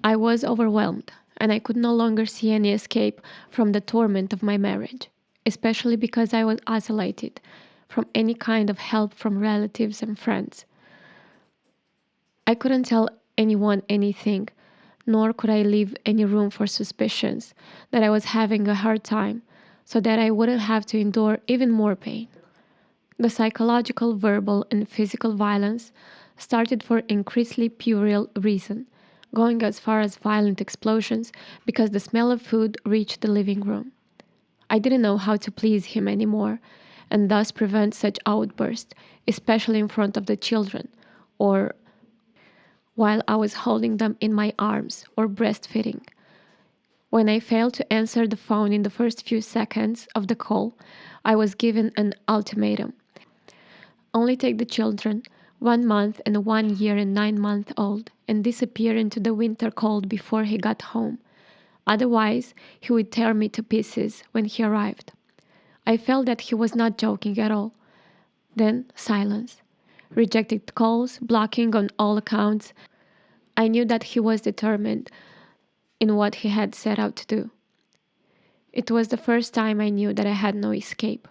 I was overwhelmed, and I could no longer see any escape from the torment of my marriage, especially because I was isolated from any kind of help from relatives and friends. I couldn't tell anyone anything, nor could I leave any room for suspicions that I was having a hard time, so that I wouldn't have to endure even more pain. The psychological, verbal, and physical violence started for increasingly puerile reason, going as far as violent explosions because the smell of food reached the living room. I didn't know how to please him anymore, and thus prevent such outbursts, especially in front of the children, or while I was holding them in my arms or breastfeeding. When I failed to answer the phone in the first few seconds of the call, I was given an ultimatum. Only take the children, 1 month and 1 year and 9 months old, and disappear into the winter cold before he got home. Otherwise, he would tear me to pieces when he arrived. I felt that he was not joking at all. Then silence. Rejected calls, blocking on all accounts. I knew that he was determined in what he had set out to do. It was the first time I knew that I had no escape.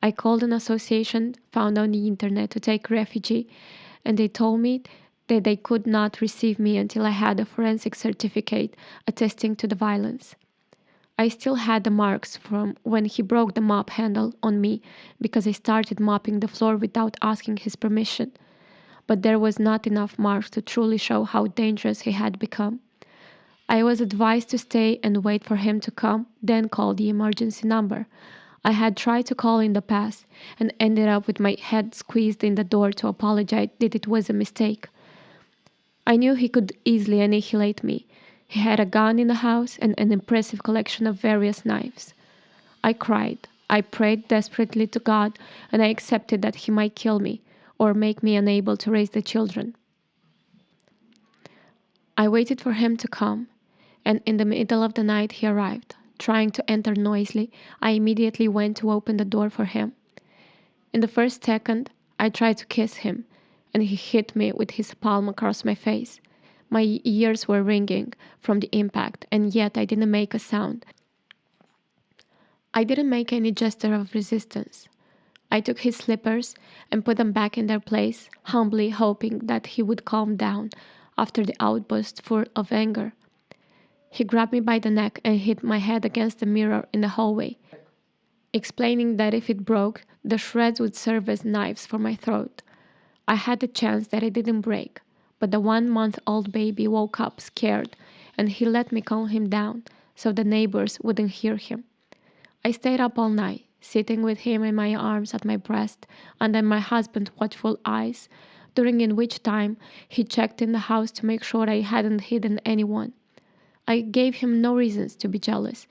I called an association found on the internet to take refugee, and they told me that they could not receive me until I had a forensic certificate attesting to the violence. I still had the marks from when he broke the mop handle on me because I started mopping the floor without asking his permission, but there was not enough marks to truly show how dangerous he had become. I was advised to stay and wait for him to come, then call the emergency number. I had tried to call in the past and ended up with my head squeezed in the door to apologize that it was a mistake. I knew he could easily annihilate me. He had a gun in the house and an impressive collection of various knives. I cried. I prayed desperately to God, and I accepted that he might kill me or make me unable to raise the children. I waited for him to come, and in the middle of the night he arrived. Trying to enter noisily, I immediately went to open the door for him. In the first second, I tried to kiss him, and he hit me with his palm across my face. My ears were ringing from the impact, and yet I didn't make a sound. I didn't make any gesture of resistance. I took his slippers and put them back in their place, humbly hoping that he would calm down after the outburst full of anger. He grabbed me by the neck and hit my head against the mirror in the hallway, explaining that if it broke, the shreds would serve as knives for my throat. I had the chance that it didn't break, but the 1-month-old baby woke up scared, and he let me calm him down so the neighbors wouldn't hear him. I stayed up all night, sitting with him in my arms at my breast under my husband's watchful eyes, during in which time he checked in the house to make sure I hadn't hidden anyone. I gave him no reasons to be jealous,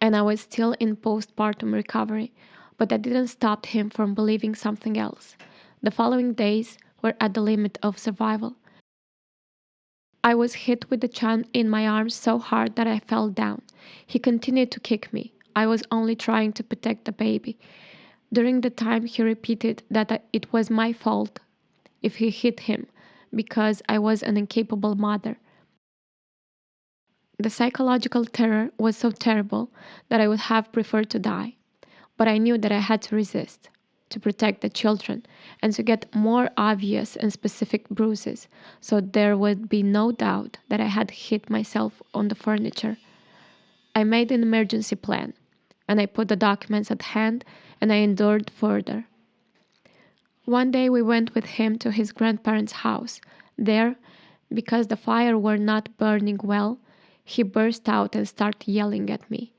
and I was still in postpartum recovery, but that didn't stop him from believing something else. The following days were at the limit of survival. I was hit with the child in my arms so hard that I fell down. He continued to kick me. I was only trying to protect the baby. During the time, he repeated that it was my fault if he hit him, because I was an incapable mother. The psychological terror was so terrible that I would have preferred to die, but I knew that I had to resist, to protect the children, and to get more obvious and specific bruises, so there would be no doubt that I had hit myself on the furniture. I made an emergency plan, and I put the documents at hand, and I endured further. One day we went with him to his grandparents' house. There, because the fire were not burning well, he burst out and started yelling at me.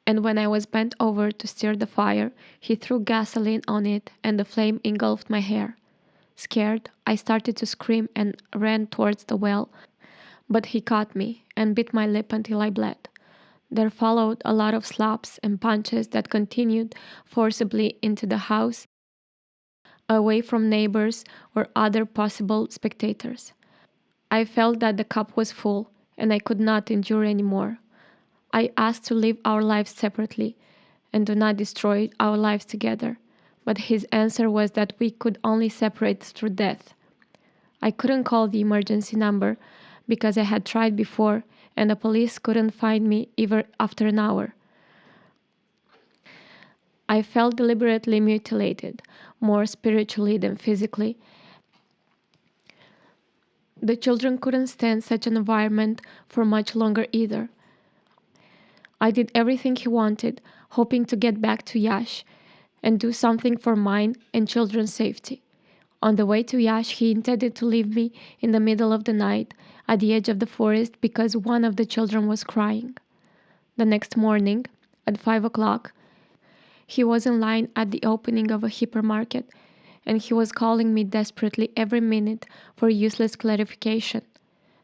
And when I was bent over to stir the fire, he threw gasoline on it and the flame engulfed my hair. Scared, I started to scream and ran towards the well, but he caught me and bit my lip until I bled. There followed a lot of slaps and punches that continued forcibly into the house, away from neighbors or other possible spectators. I felt that the cup was full, and I could not endure any more. I asked to live our lives separately and do not destroy our lives together, but his answer was that we could only separate through death. I couldn't call the emergency number because I had tried before and the police couldn't find me even after an hour. I felt deliberately mutilated, more spiritually than physically. The children couldn't stand such an environment for much longer either. I did everything he wanted, hoping to get back to Yash and do something for mine and children's safety. On the way to Yash, he intended to leave me in the middle of the night at the edge of the forest because one of the children was crying. The next morning, at 5 o'clock, he was in line at the opening of a hypermarket, and he was calling me desperately every minute for useless clarification.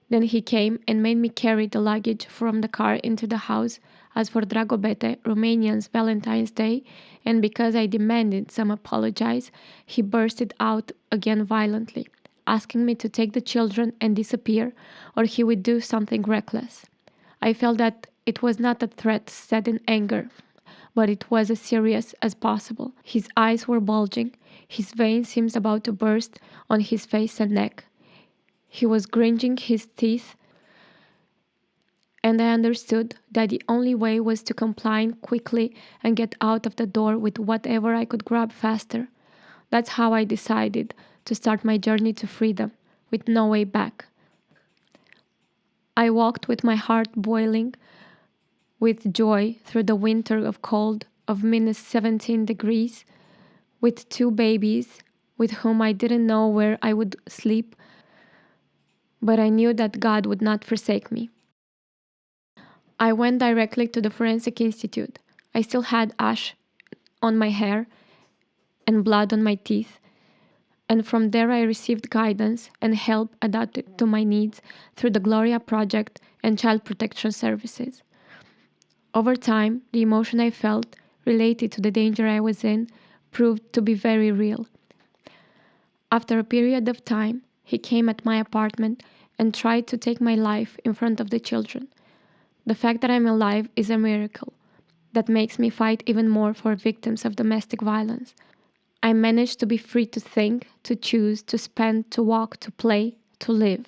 Then he came and made me carry the luggage from the car into the house as for Dragobete, Romanian's Valentine's Day, and because I demanded some apologies, he bursted out again violently, asking me to take the children and disappear, or he would do something reckless. I felt that it was not a threat said in anger, but it was as serious as possible. His eyes were bulging, his veins seemed about to burst on his face and neck. He was grinding his teeth, and I understood that the only way was to comply quickly and get out of the door with whatever I could grab faster. That's how I decided to start my journey to freedom, with no way back. I walked with my heart boiling with joy through the winter of cold of minus 17 degrees, with 2 babies with whom I didn't know where I would sleep, but I knew that God would not forsake me. I went directly to the Forensic Institute. I still had ash on my hair and blood on my teeth, and from there I received guidance and help adapted to my needs through the Gloria Project and Child Protection Services. Over time, the emotion I felt related to the danger I was in proved to be very real. After a period of time, he came at my apartment and tried to take my life in front of the children. The fact that I'm alive is a miracle that makes me fight even more for victims of domestic violence. I managed to be free to think, to choose, to spend, to walk, to play, to live.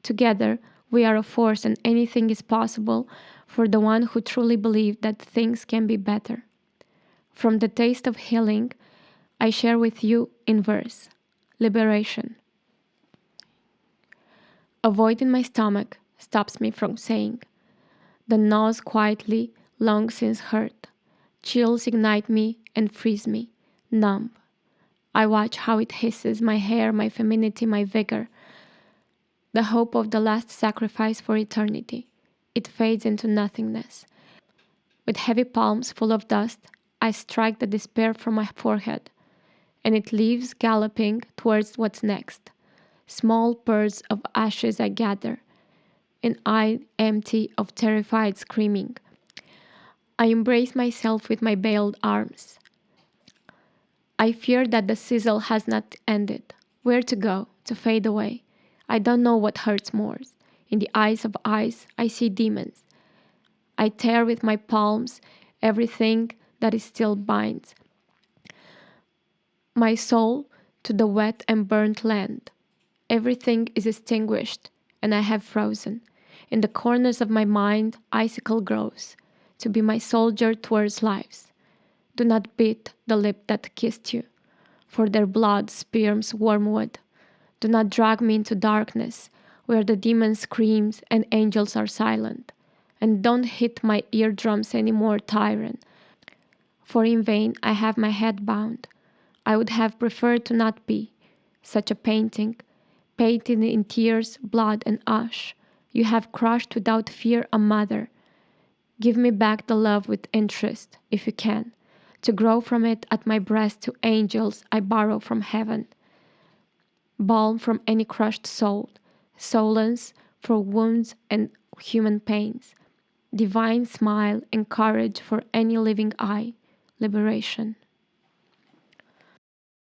Together, we are a force and anything is possible for the one who truly believes that things can be better. From the taste of healing, I share with you in verse. Liberation. A void in my stomach stops me from saying. The nose quietly, long since hurt. Chills ignite me and freeze me, numb. I watch how it hisses my hair, my femininity, my vigor. The hope of the last sacrifice for eternity. It fades into nothingness. With heavy palms full of dust, I strike the despair from my forehead, and it leaves galloping towards what's next. Small birds of ashes I gather, an eye empty of terrified screaming. I embrace myself with my veiled arms. I fear that the sizzle has not ended. Where to go, to fade away? I don't know what hurts more. In the eyes of eyes, I see demons. I tear with my palms everything that is still binds my soul to the wet and burnt land. Everything is extinguished, and I have frozen. In the corners of my mind, icicle grows, to be my soldier towards lives. Do not beat the lip that kissed you, for their blood spears wormwood. Do not drag me into darkness, where the demon screams and angels are silent. And don't hit my eardrums any more, tyrant, for in vain I have my head bound. I would have preferred to not be such a painting, painted in tears, blood, and ash. You have crushed without fear a mother. Give me back the love with interest, if you can, to grow from it at my breast to angels I borrow from heaven. Balm from any crushed soul, solace for wounds and human pains, divine smile and courage for any living eye, liberation.